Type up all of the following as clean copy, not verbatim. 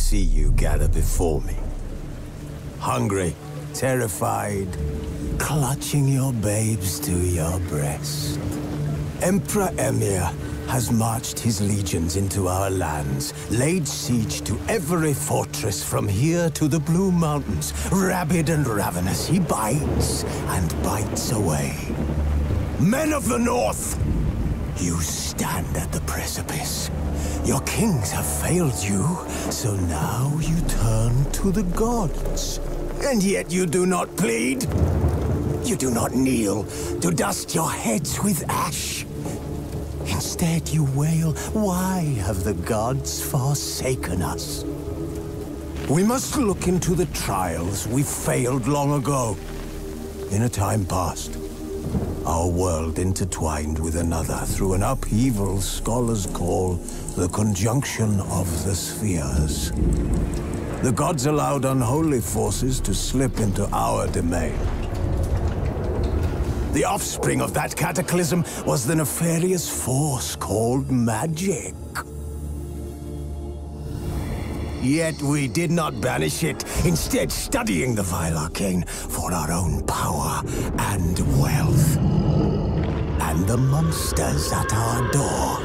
see you gather before me. Hungry, terrified, clutching your babes to your breast. Emperor Emir has marched his legions into our lands, laid siege to every fortress from here to the Blue Mountains. Rabid and ravenous, he bites and bites away. Men of the North, you stand at the precipice. Your kings have failed you, so now you turn to the gods. And yet you do not plead. You do not kneel to dust your heads with ash. Instead you wail, why have the gods forsaken us? We must look into the trials we failed long ago. In a time past, our world intertwined with another through an upheaval scholars call the conjunction of the spheres. The gods allowed unholy forces to slip into our domain. The offspring of that cataclysm was the nefarious force called magic. Yet we did not banish it, instead studying the vile arcane for our own power and wealth. And the monsters at our door,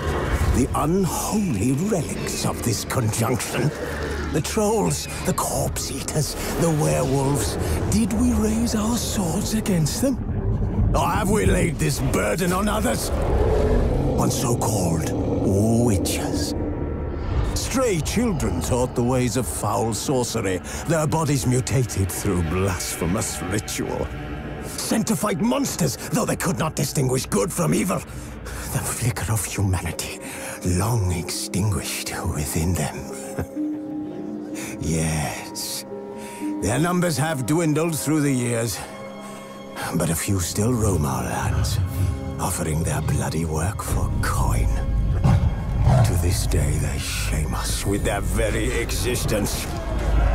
the unholy relics of this conjunction. The trolls, the corpse-eaters, the werewolves. Did we raise our swords against them? Or have we laid this burden on others? On so-called witches. Stray children taught the ways of foul sorcery, their bodies mutated through blasphemous ritual. Sent to fight monsters, though they could not distinguish good from evil. The flicker of humanity, long extinguished within them. Yes, their numbers have dwindled through the years. But a few still roam our lands, offering their bloody work for coin. To this day, they shame us with their very existence.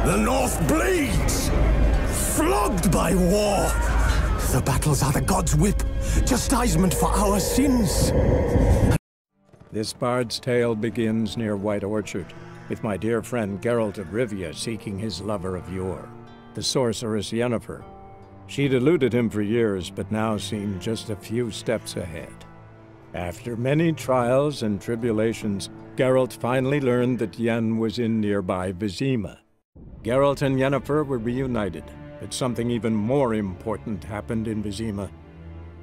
The North bleeds, flogged by war. The battles are the gods' whip, chastisement for our sins. This bard's tale begins near White Orchard, with my dear friend Geralt of Rivia seeking his lover of yore, the sorceress Yennefer. She'd eluded him for years, but now seemed just a few steps ahead. After many trials and tribulations, Geralt finally learned that Yen was in nearby Vizima. Geralt and Yennefer were reunited, but something even more important happened in Vizima.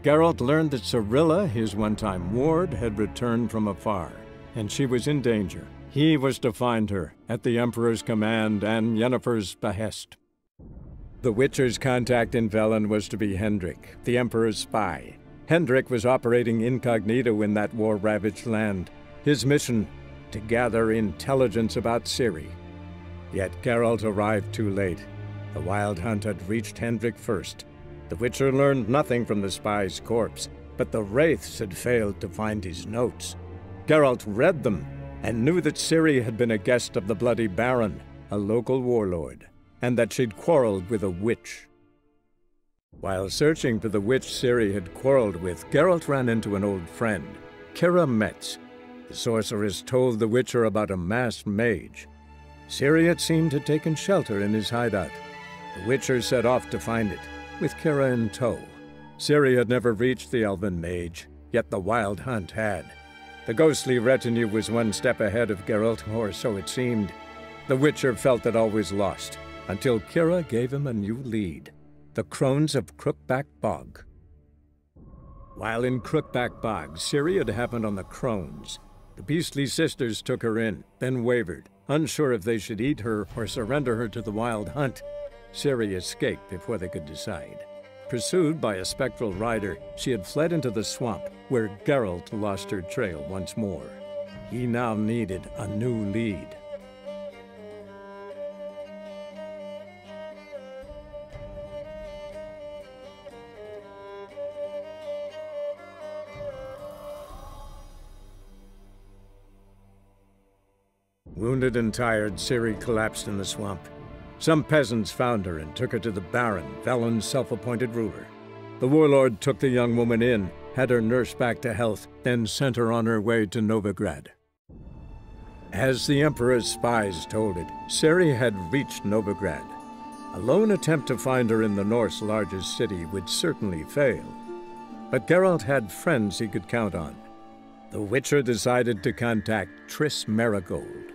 Geralt learned that Cirilla, his one-time ward, had returned from afar, and she was in danger. He was to find her, at the Emperor's command and Yennefer's behest. The Witcher's contact in Velen was to be Hendrik, the Emperor's spy. Hendrik was operating incognito in that war-ravaged land. His mission, to gather intelligence about Ciri. Yet Geralt arrived too late. The Wild Hunt had reached Hendrik first. The Witcher learned nothing from the spy's corpse, but the Wraiths had failed to find his notes. Geralt read them, and knew that Ciri had been a guest of the Bloody Baron, a local warlord, and that she'd quarreled with a witch. While searching for the witch Ciri had quarreled with, Geralt ran into an old friend, Kira Metz. The sorceress told the Witcher about a masked mage. Ciri had seemed to have taken shelter in his hideout. The Witcher set off to find it, with Kira in tow. Ciri had never reached the elven mage, yet the Wild Hunt had. The ghostly retinue was one step ahead of Geralt, or so it seemed. The Witcher felt it always lost, until Kira gave him a new lead. The Crones of Crookback Bog. While in Crookback Bog, Ciri had happened on the Crones. The beastly sisters took her in, then wavered, unsure if they should eat her or surrender her to the Wild Hunt. Ciri escaped before they could decide. Pursued by a spectral rider, she had fled into the swamp, where Geralt lost her trail once more. He now needed a new lead. Wounded and tired, Ciri collapsed in the swamp. Some peasants found her and took her to the Baron, Velen's self-appointed ruler. The warlord took the young woman in, had her nursed back to health, then sent her on her way to Novigrad. As the Emperor's spies told it, Ciri had reached Novigrad. A lone attempt to find her in the North's largest city would certainly fail. But Geralt had friends he could count on. The Witcher decided to contact Triss Merigold.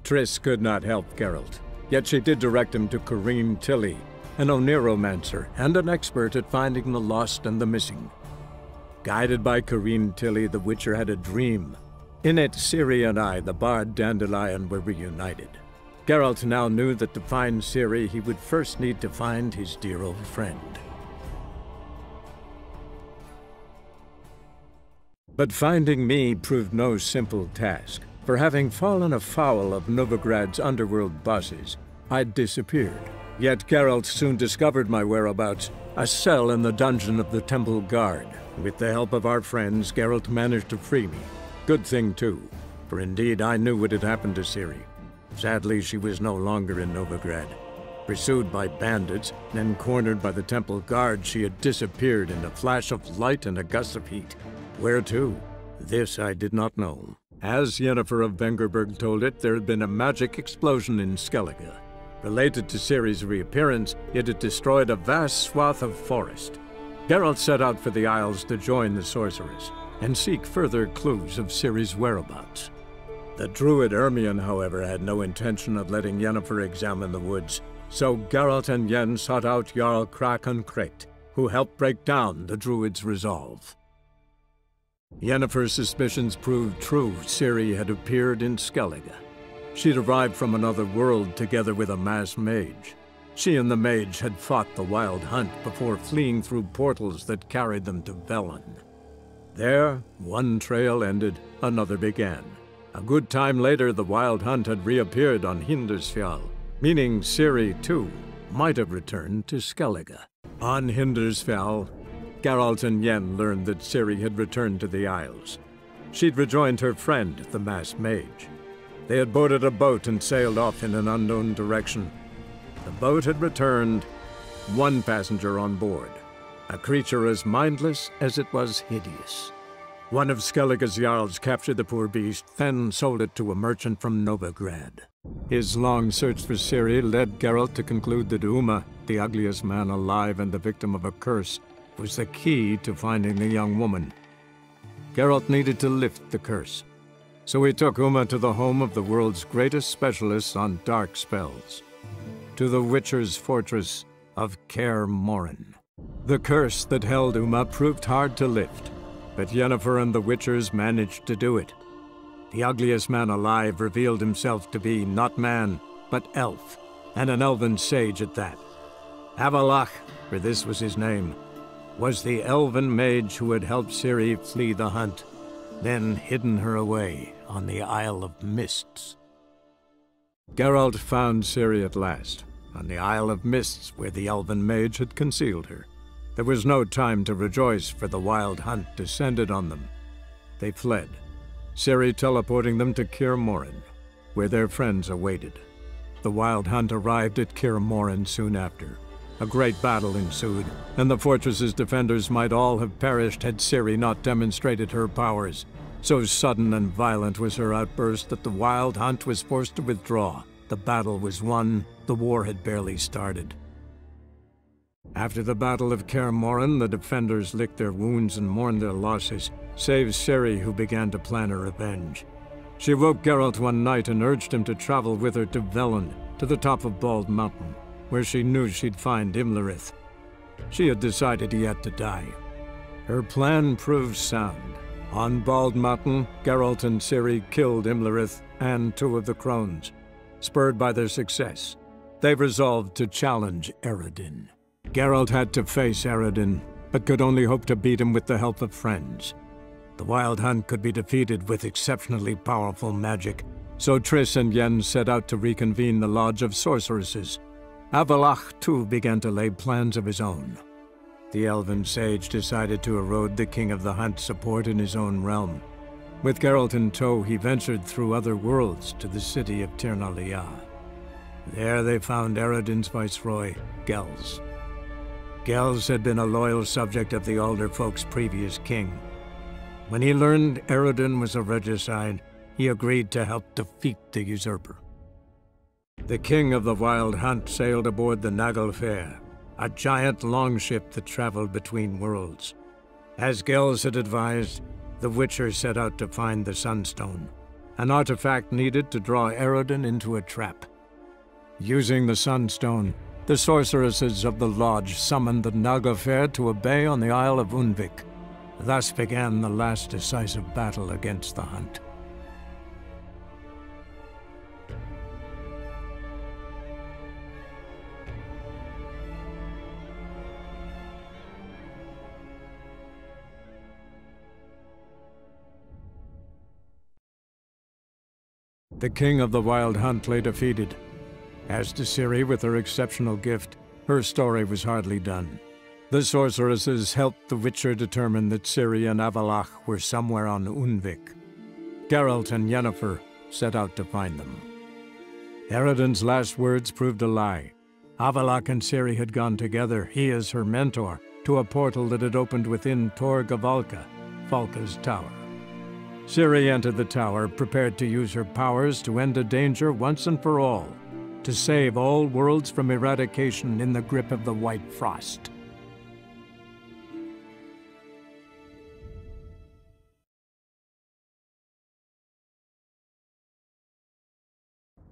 Triss could not help Geralt, yet she did direct him to Corrine Tilly, an Oniromancer and an expert at finding the lost and the missing. Guided by Corrine Tilly, the Witcher had a dream. In it, Ciri and I, the bard Dandelion, were reunited. Geralt now knew that to find Ciri, he would first need to find his dear old friend. But finding me proved no simple task, for having fallen afoul of Novigrad's underworld bosses, I'd disappeared. Yet Geralt soon discovered my whereabouts, a cell in the dungeon of the Temple Guard. With the help of our friends, Geralt managed to free me. Good thing, too, for indeed I knew what had happened to Ciri. Sadly, she was no longer in Novigrad. Pursued by bandits, then cornered by the Temple Guard, she had disappeared in a flash of light and a gust of heat. Where to? This I did not know. As Yennefer of Vengerberg told it, there had been a magic explosion in Skellige. Related to Ciri's reappearance, it had destroyed a vast swath of forest. Geralt set out for the Isles to join the sorceress and seek further clues of Ciri's whereabouts. The druid Ermion, however, had no intention of letting Yennefer examine the woods, so Geralt and Yen sought out Jarl Kraken-Kret, who helped break down the druid's resolve. Yennefer's suspicions proved true. Ciri had appeared in Skellige. She'd arrived from another world together with a masked mage. She and the mage had fought the Wild Hunt before fleeing through portals that carried them to Velen. There, one trail ended, another began. A good time later, the Wild Hunt had reappeared on Hindarsfjall, meaning Ciri, too, might have returned to Skellige. On Hindarsfjall, Geralt and Yen learned that Ciri had returned to the Isles. She'd rejoined her friend, the masked mage. They had boarded a boat and sailed off in an unknown direction. The boat had returned, one passenger on board, a creature as mindless as it was hideous. One of Skellige's Jarls captured the poor beast, then sold it to a merchant from Novigrad. His long search for Ciri led Geralt to conclude that Uma, the ugliest man alive and the victim of a curse, was the key to finding the young woman. Geralt needed to lift the curse, so he took Uma to the home of the world's greatest specialists on dark spells, to the Witcher's fortress of Kaer Morhen. The curse that held Uma proved hard to lift, but Yennefer and the Witchers managed to do it. The ugliest man alive revealed himself to be not man, but elf, and an elven sage at that. Avallac'h, for this was his name, was the elven mage who had helped Ciri flee the hunt, then hidden her away on the Isle of Mists. Geralt found Ciri at last, on the Isle of Mists where the elven mage had concealed her. There was no time to rejoice, for the Wild Hunt descended on them. They fled, Ciri teleporting them to Kaer Morhen, where their friends awaited. The Wild Hunt arrived at Kaer Morhen soon after. A great battle ensued, and the fortress's defenders might all have perished had Ciri not demonstrated her powers. So sudden and violent was her outburst that the Wild Hunt was forced to withdraw. The battle was won, the war had barely started. After the Battle of Kaer Morhen, the defenders licked their wounds and mourned their losses, save Ciri, who began to plan her revenge. She woke Geralt one night and urged him to travel with her to Velen, to the top of Bald Mountain, where she knew she'd find Imlerith. She had decided he had to die. Her plan proved sound. On Bald Mountain, Geralt and Ciri killed Imlerith and two of the crones. Spurred by their success, they resolved to challenge Eredin. Geralt had to face Eredin, but could only hope to beat him with the help of friends. The Wild Hunt could be defeated with exceptionally powerful magic, so Triss and Yen set out to reconvene the Lodge of Sorceresses. Avallac'h, too, began to lay plans of his own. The elven sage decided to erode the King of the Hunt's support in his own realm. With Geralt in tow, he ventured through other worlds to the city of Tir na Liah. There they found Eredin's viceroy, Gels. Gels had been a loyal subject of the older folk's previous king. When he learned Eredin was a regicide, he agreed to help defeat the usurper. The king of the Wild Hunt sailed aboard the Naglfar, a giant longship that traveled between worlds. As Gels had advised, the Witcher set out to find the Sunstone, an artifact needed to draw Eredin into a trap. Using the Sunstone, the sorceresses of the Lodge summoned the Naglfar to a bay on the Isle of Unvik. Thus began the last decisive battle against the Hunt. The king of the Wild Hunt lay defeated. As to Ciri, with her exceptional gift, her story was hardly done. The sorceresses helped the Witcher determine that Ciri and Avallac'h were somewhere on Unvik. Geralt and Yennefer set out to find them. Eredin's last words proved a lie. Avallac'h and Ciri had gone together, he as her mentor, to a portal that had opened within Tor Gavalka, Falka's tower. Ciri entered the tower, prepared to use her powers to end a danger once and for all, to save all worlds from eradication in the grip of the White Frost.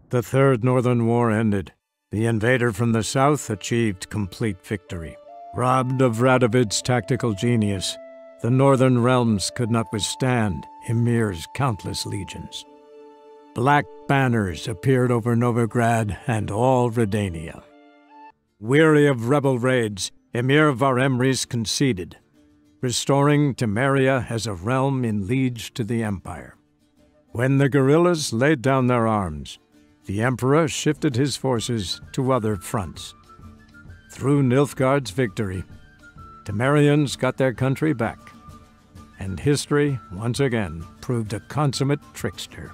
The Third Northern War ended. The invader from the south achieved complete victory. Robbed of Radovid's tactical genius, the northern realms could not withstand Ymir's countless legions. Black banners appeared over Novigrad and all Redania. Weary of rebel raids, Ymir var Emreis conceded, restoring Temeria as a realm in liege to the Empire. When the guerrillas laid down their arms, the Emperor shifted his forces to other fronts. Through Nilfgaard's victory, Temerians got their country back, and history, once again, proved a consummate trickster.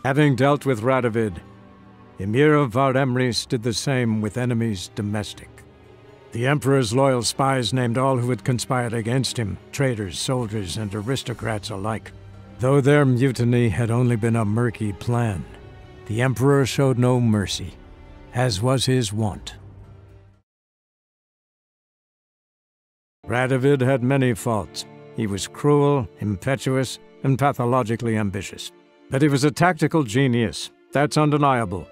Having dealt with Radovid, Ymir var Emreis did the same with enemies domestic. The Emperor's loyal spies named all who had conspired against him, traitors, soldiers, and aristocrats alike. Though their mutiny had only been a murky plan, the Emperor showed no mercy, as was his wont. Radovid had many faults. He was cruel, impetuous, and pathologically ambitious. But he was a tactical genius, that's undeniable.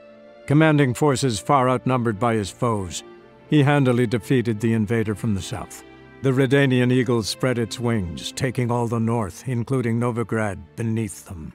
Commanding forces far outnumbered by his foes, he handily defeated the invader from the south. The Redanian eagle spread its wings, taking all the north, including Novigrad, beneath them.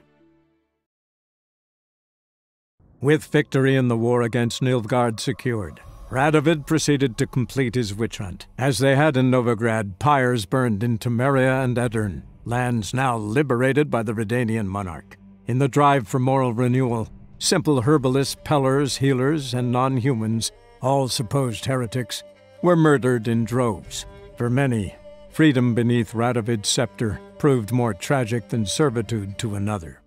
With victory in the war against Nilfgaard secured, Radovid proceeded to complete his witch hunt. As they had in Novigrad, pyres burned in Temeria and Aedirn, lands now liberated by the Redanian monarch. In the drive for moral renewal, simple herbalists, pellers, healers, and non-humans, all supposed heretics, were murdered in droves. For many, freedom beneath Radovid's scepter proved more tragic than servitude to another.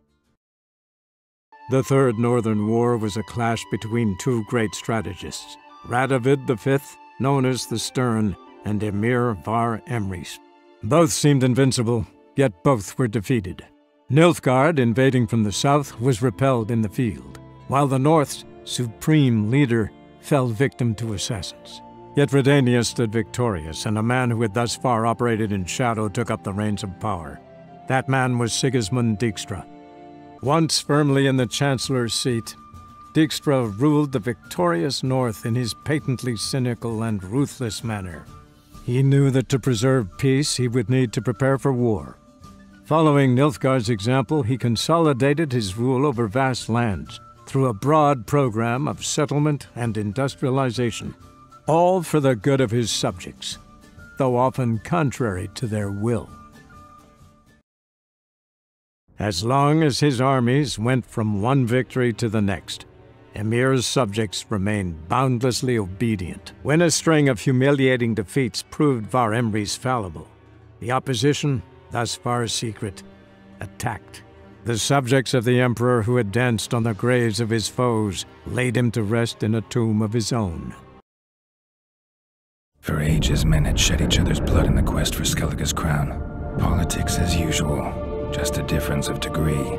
The Third Northern War was a clash between two great strategists, Radovid V, known as the Stern, and Ymir var Emreis. Both seemed invincible, yet both were defeated. Nilfgaard, invading from the south, was repelled in the field, while the North's supreme leader fell victim to assassins. Yet Redania stood victorious, and a man who had thus far operated in shadow took up the reins of power. That man was Sigismund Dijkstra. Once firmly in the Chancellor's seat, Dijkstra ruled the victorious North in his patently cynical and ruthless manner. He knew that to preserve peace, he would need to prepare for war. Following Nilfgaard's example, he consolidated his rule over vast lands through a broad program of settlement and industrialization, all for the good of his subjects, though often contrary to their will. As long as his armies went from one victory to the next, Ymir's subjects remained boundlessly obedient. When a string of humiliating defeats proved var Emreis fallible, the opposition, thus far secret, attacked. The subjects of the Emperor who had danced on the graves of his foes laid him to rest in a tomb of his own. For ages, men had shed each other's blood in the quest for Skellige's crown. Politics as usual, just a difference of degree.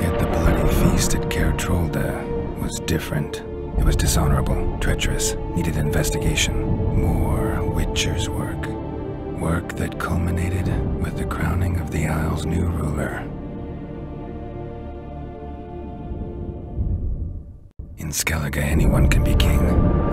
Yet the bloody feast at Caer Trolda was different. It was dishonorable, treacherous, needed investigation. More Witcher's work. Work that culminated with the crowning of the Isle's new ruler. In Skellige, anyone can be king.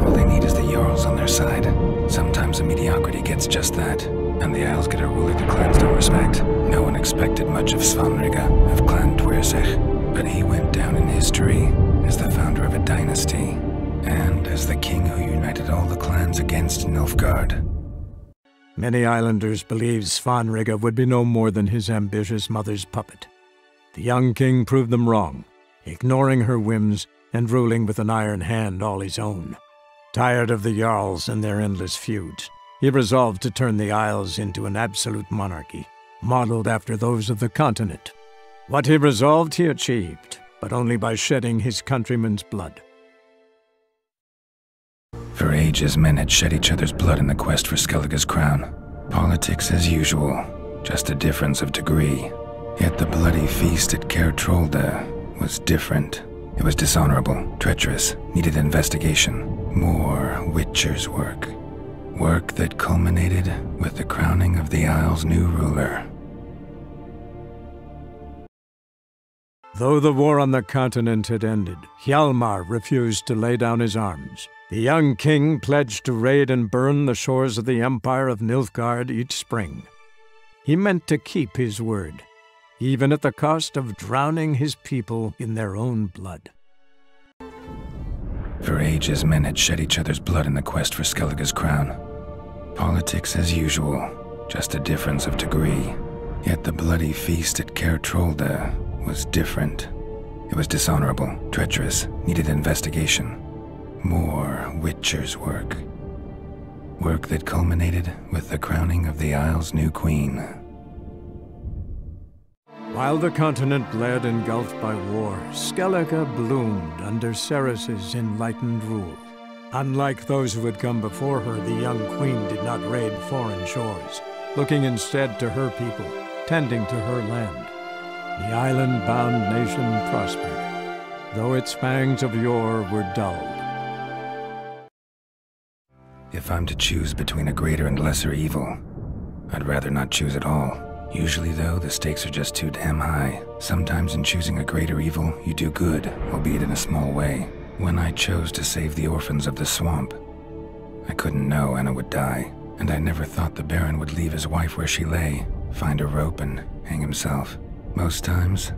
All they need is the Jarls on their side. Sometimes a mediocrity gets just that, and the Isles get a ruler the clans don't respect. No one expected much of Svanrige, of Clan Twirsich, but he went down in history as the founder of a dynasty, and as the king who united all the clans against Nilfgaard. Many islanders believed Svanrige would be no more than his ambitious mother's puppet. The young king proved them wrong, ignoring her whims and ruling with an iron hand all his own. Tired of the Jarls and their endless feuds, he resolved to turn the Isles into an absolute monarchy, modeled after those of the continent. What he resolved he achieved, but only by shedding his countrymen's blood. For ages, men had shed each other's blood in the quest for Skellige's crown. Politics as usual, just a difference of degree. Yet the bloody feast at Caer Trolda was different. It was dishonorable, treacherous, needed investigation. More Witcher's work. Work that culminated with the crowning of the Isle's new ruler. Though the war on the continent had ended, Hjalmar refused to lay down his arms. The young king pledged to raid and burn the shores of the Empire of Nilfgaard each spring. He meant to keep his word, even at the cost of drowning his people in their own blood. For ages, men had shed each other's blood in the quest for Skellige's crown. Politics as usual, just a difference of degree. Yet the bloody feast at Caer Trolda was different. It was dishonorable, treacherous, needed investigation. More Witcher's work. Work that culminated with the crowning of the Isle's new queen. While the continent bled engulfed by war, Skellige bloomed under Ceres's enlightened rule. Unlike those who had come before her, the young queen did not raid foreign shores, looking instead to her people, tending to her land. The island-bound nation prospered, though its fangs of yore were dulled. If I'm to choose between a greater and lesser evil, I'd rather not choose at all. Usually, though, the stakes are just too damn high. Sometimes in choosing a greater evil, you do good, albeit in a small way. When I chose to save the orphans of the swamp, I couldn't know Anna would die, and I never thought the Baron would leave his wife where she lay, find a rope and hang himself. Most times,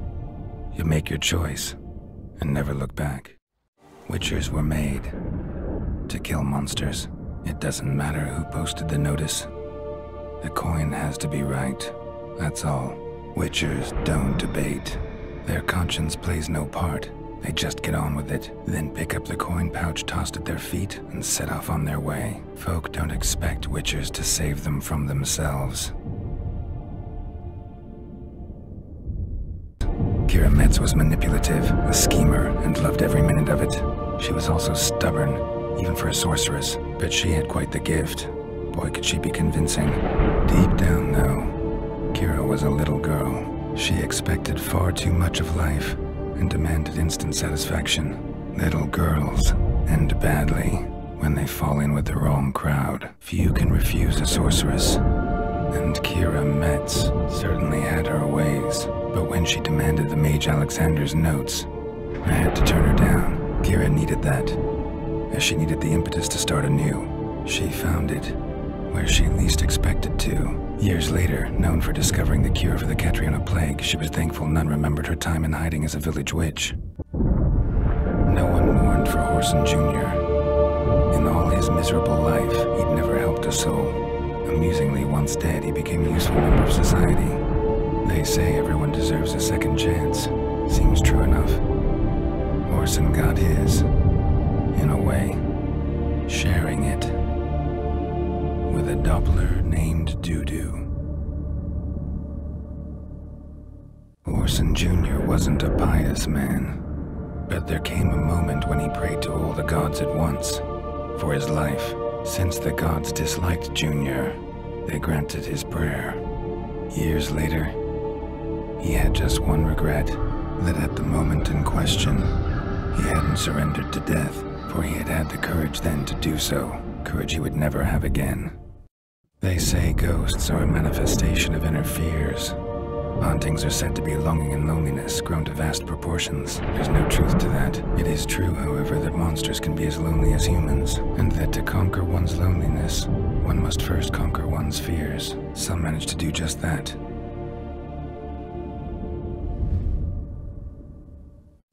you make your choice and never look back. Witchers were made to kill monsters. It doesn't matter who posted the notice. The coin has to be right. That's all. Witchers don't debate. Their conscience plays no part. They just get on with it, then pick up the coin pouch tossed at their feet and set off on their way. Folk don't expect Witchers to save them from themselves. Kira Metz was manipulative, a schemer, and loved every minute of it. She was also stubborn, even for a sorceress, but she had quite the gift. Boy, could she be convincing. Deep down, though, Kira was a little girl. She expected far too much of life and demanded instant satisfaction. Little girls end badly when they fall in with the wrong crowd. Few can refuse a sorceress, and Kira Metz certainly had her ways. But when she demanded the Mage Alexander's notes, I had to turn her down. Kira needed that, as she needed the impetus to start anew. She found it where she least expected to. Years later, known for discovering the cure for the Catriona plague, she was thankful none remembered her time in hiding as a village witch. No one mourned for Horson Jr. In all his miserable life, he'd never helped a soul. Amusingly, once dead, he became a useful member of society. They say everyone deserves a second chance. Seems true enough. Horson got his, in a way, sharing it with a Doppler named Dudu. Horson Jr. wasn't a pious man, but there came a moment when he prayed to all the gods at once, for his life, Since the gods disliked Junior, they granted his prayer. Years later, he had just one regret, that at the moment in question, he hadn't surrendered to death, for he had had the courage then to do so, courage he would never have again. They say ghosts are a manifestation of inner fears. Hauntings are said to be longing and loneliness grown to vast proportions. There's no truth to that. It is true, however, that monsters can be as lonely as humans, and that to conquer one's loneliness, one must first conquer one's fears. Some manage to do just that.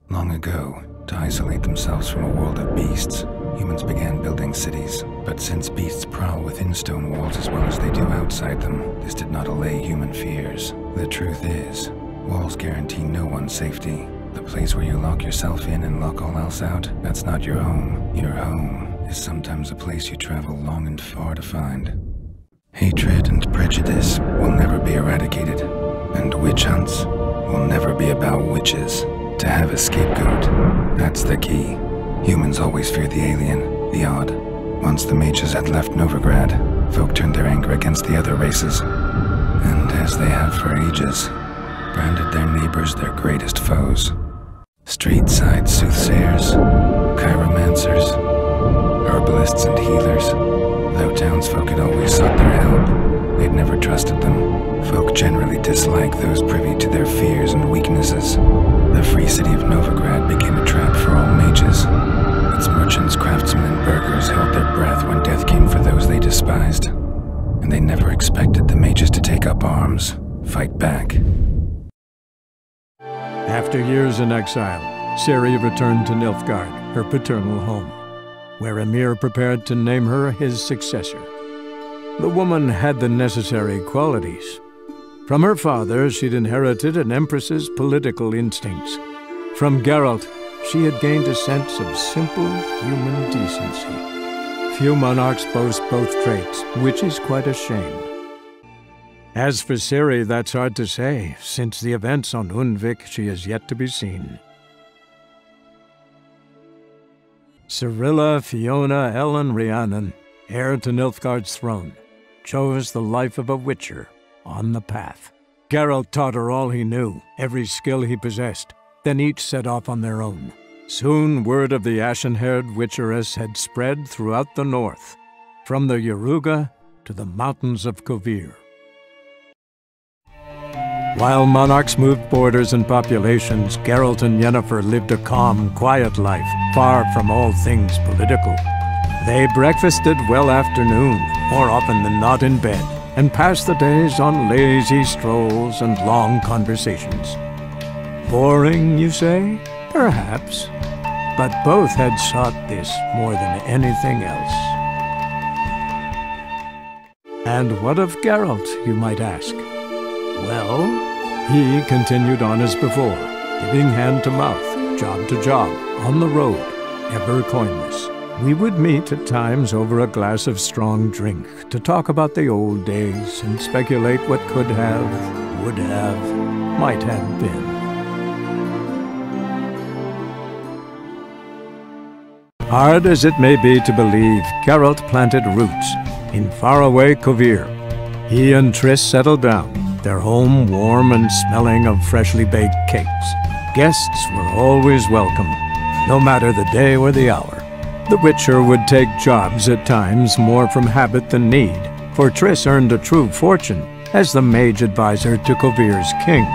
Long ago, to isolate themselves from a world of beasts, humans began building cities. But since beasts prowl within stone walls as well as they do outside them, this did not allay human fears. The truth is, walls guarantee no one's safety. The place where you lock yourself in and lock all else out, that's not your home. Your home is sometimes a place you travel long and far to find. Hatred and prejudice will never be eradicated, and witch hunts will never be about witches. To have a scapegoat, that's the key. Humans always fear the alien, the odd. Once the mages had left Novigrad, folk turned their anger against the other races, and as they have for ages, branded their neighbors their greatest foes. Street-side soothsayers, chiromancers, herbalists and healers. Though townsfolk had always sought their help, they'd never trusted them. Folk generally disliked those privy to their fears and weaknesses. The free city of Novigrad became a trap for all mages. Its merchants, craftsmen, and burghers held their breath when death came for those they despised. And they never expected the mages to take up arms, fight back. After years in exile, Ciri returned to Nilfgaard, her paternal home, where Emir prepared to name her his successor. The woman had the necessary qualities. From her father, she'd inherited an empress's political instincts. From Geralt, she had gained a sense of simple human decency. Few monarchs boast both traits, which is quite a shame. As for Ciri, that's hard to say. Since the events on Undvik, she is yet to be seen. Cirilla, Fiona, Ellen, Rhiannon, heir to Nilfgaard's throne, chose the life of a witcher on the path. Geralt taught her all he knew, every skill he possessed. Then each set off on their own. Soon word of the ashen-haired witcheress had spread throughout the north, from the Yaruga to the mountains of Kovir. While monarchs moved borders and populations, Geralt and Yennefer lived a calm, quiet life, far from all things political. They breakfasted well after noon, more often than not in bed, and passed the days on lazy strolls and long conversations. Boring, you say? Perhaps. But both had sought this more than anything else. And what of Geralt, you might ask? Well, he continued on as before, giving hand to mouth, job to job, on the road, ever coinless. We would meet at times over a glass of strong drink to talk about the old days and speculate what could have, would have, might have been. Hard as it may be to believe, Geralt planted roots in faraway Kovir. He and Triss settled down, their home warm and smelling of freshly baked cakes. Guests were always welcome, no matter the day or the hour. The Witcher would take jobs at times more from habit than need, for Triss earned a true fortune as the mage advisor to Kovir's king.